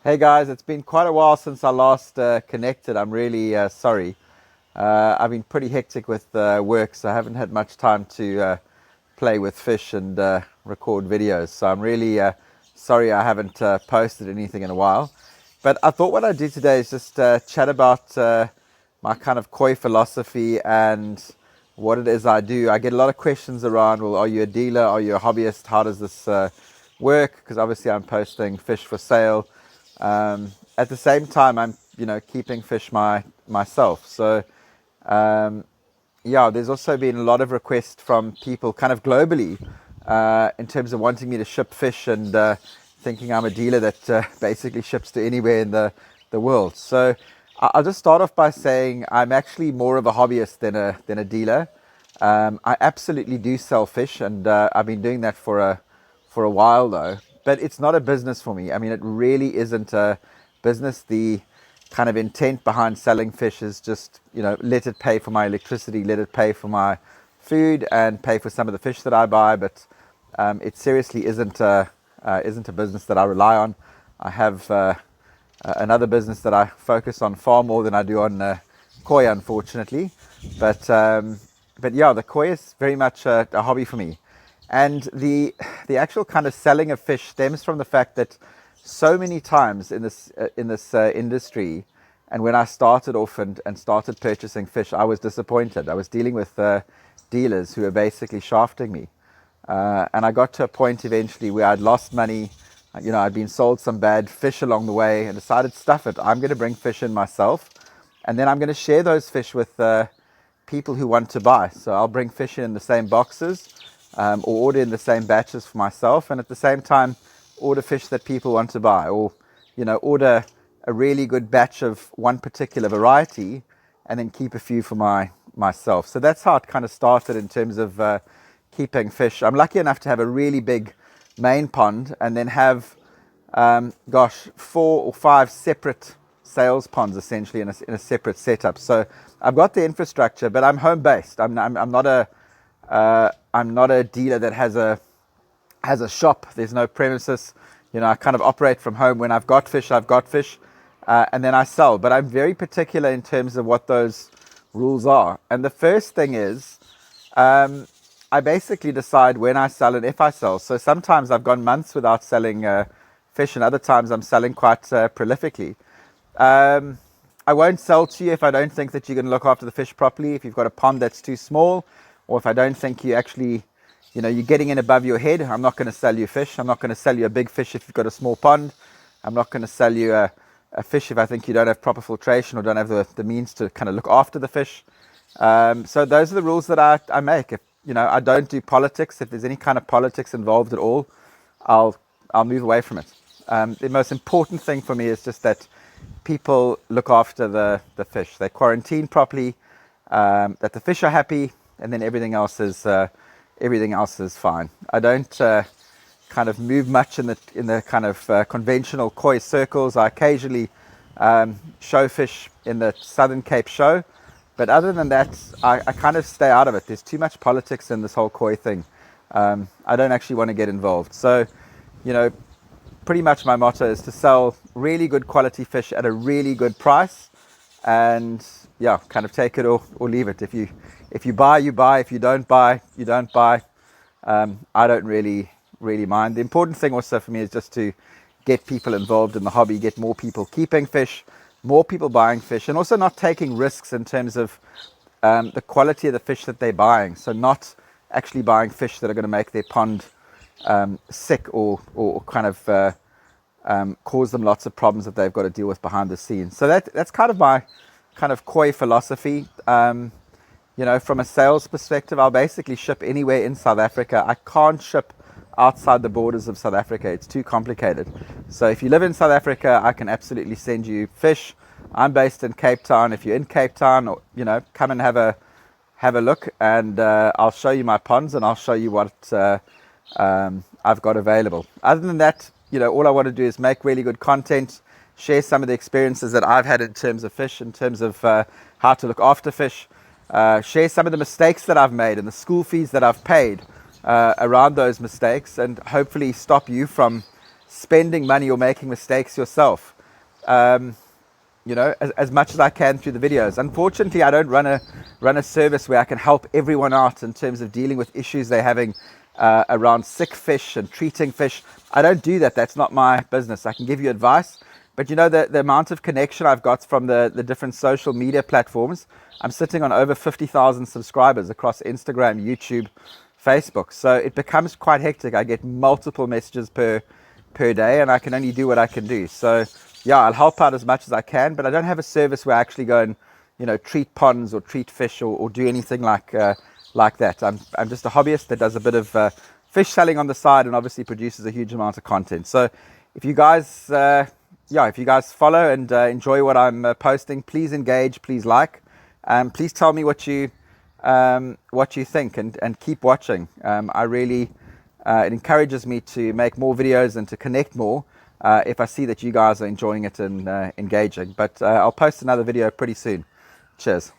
Hey guys, it's been quite a while since I last connected. I'm really sorry. I've been pretty hectic with work, so I haven't had much time to play with fish and record videos. So I'm really sorry I haven't posted anything in a while. But I thought what I'd do today is just chat about my kind of koi philosophy and what it is I do. I get a lot of questions around, well, are you a dealer? Are you a hobbyist? How does this work? Because obviously I'm posting fish for sale. At the same time, I'm keeping fish myself. So yeah, there's also been a lot of requests from people kind of globally in terms of wanting me to ship fish and thinking I'm a dealer that basically ships to anywhere in the world. So I'll just start off by saying I'm actually more of a hobbyist than a dealer. I absolutely do sell fish, and I've been doing that for a while though. But it's not a business for me. I mean, it really isn't a business. The kind of intent behind selling fish is just, let it pay for my electricity, let it pay for my food, and pay for some of the fish that I buy. But it seriously isn't a business that I rely on. I have another business that I focus on far more than I do on koi, unfortunately. But but yeah, the koi is very much a hobby for me. And the actual kind of selling of fish stems from the fact that so many times in this industry, and when I started off and started purchasing fish, I was disappointed. I was dealing with dealers who were basically shafting me, and I got to a point eventually where I'd lost money. I'd been sold some bad fish along the way, and decided, stuff it. I'm going to bring fish in myself, and then I'm going to share those fish with people who want to buy. So I'll bring fish in the same boxes, or order in the same batches for myself, and at the same time order fish that people want to buy, or order a really good batch of one particular variety, and then keep a few for myself. So that's how it kind of started in terms of keeping fish. I'm lucky enough to have a really big main pond, and then have 4 or 5 separate sales ponds, essentially in a separate setup. So I've got the infrastructure, but I'm home based. I'm not a dealer that has a shop. There's no premises. I kind of operate from home. When I've got fish, and then I sell. But I'm very particular in terms of what those rules are. And the first thing is, I basically decide when I sell and if I sell. So sometimes I've gone months without selling fish, and other times I'm selling quite prolifically. I won't sell to you if I don't think that you're going to look after the fish properly, if you've got a pond that's too small, or if I don't think you actually, you're getting in above your head. I'm not going to sell you fish. I'm not going to sell you a big fish if you've got a small pond. I'm not going to sell you a fish if I think you don't have proper filtration or don't have the means to kind of look after the fish. So those are the rules that I make. If I don't do politics. If there's any kind of politics involved at all, I'll move away from it. The most important thing for me is just that people look after the fish. They quarantine properly, that the fish are happy, and then everything else is fine. I don't kind of move much in the kind of conventional koi circles. I occasionally show fish in the Southern Cape show, but other than that, I kind of stay out of it. There's too much politics in this whole koi thing. I don't actually want to get involved. So, pretty much my motto is to sell really good quality fish at a really good price, and yeah, kind of take it or leave it. If you buy, you buy. If you don't buy, you don't buy. I don't really mind. The important thing also for me is just to get people involved in the hobby, get more people keeping fish, more people buying fish, and also not taking risks in terms of the quality of the fish that they're buying. So not actually buying fish that are going to make their pond sick, or kind of cause them lots of problems that they've got to deal with behind the scenes. So that's kind of my kind of koi philosophy. From a sales perspective, I'll basically ship anywhere in South Africa. I can't ship outside the borders of South Africa. It's too complicated. So if you live in South Africa, I can absolutely send you fish. I'm based in Cape Town. If you're in Cape Town, or come and have a look, and I'll show you my ponds, and I'll show you what I've got available. Other than that, all I want to do is make really good content, share some of the experiences that I've had in terms of fish, in terms of how to look after fish, share some of the mistakes that I've made and the school fees that I've paid around those mistakes, and hopefully stop you from spending money or making mistakes yourself. you know, as much as I can through the videos. Unfortunately, I don't run a service where I can help everyone out in terms of dealing with issues they're having around sick fish and treating fish. I don't do that. That's not my business. I can give you advice, but you know, the amount of connection I've got from the different social media platforms, I'm sitting on over 50,000 subscribers across Instagram, YouTube, Facebook. So it becomes quite hectic. I get multiple messages per day, and I can only do what I can do. So yeah, I'll help out as much as I can, but I don't have a service where I actually go and, you know, treat ponds or treat fish or do anything like that. I'm just a hobbyist that does a bit of fish selling on the side and obviously produces a huge amount of content. So if you guys, if you guys follow and enjoy what I'm posting, please engage, please like, please tell me what you think, and keep watching. I really, it encourages me to make more videos and to connect more. If I see that you guys are enjoying it and engaging. But I'll post another video pretty soon. Cheers.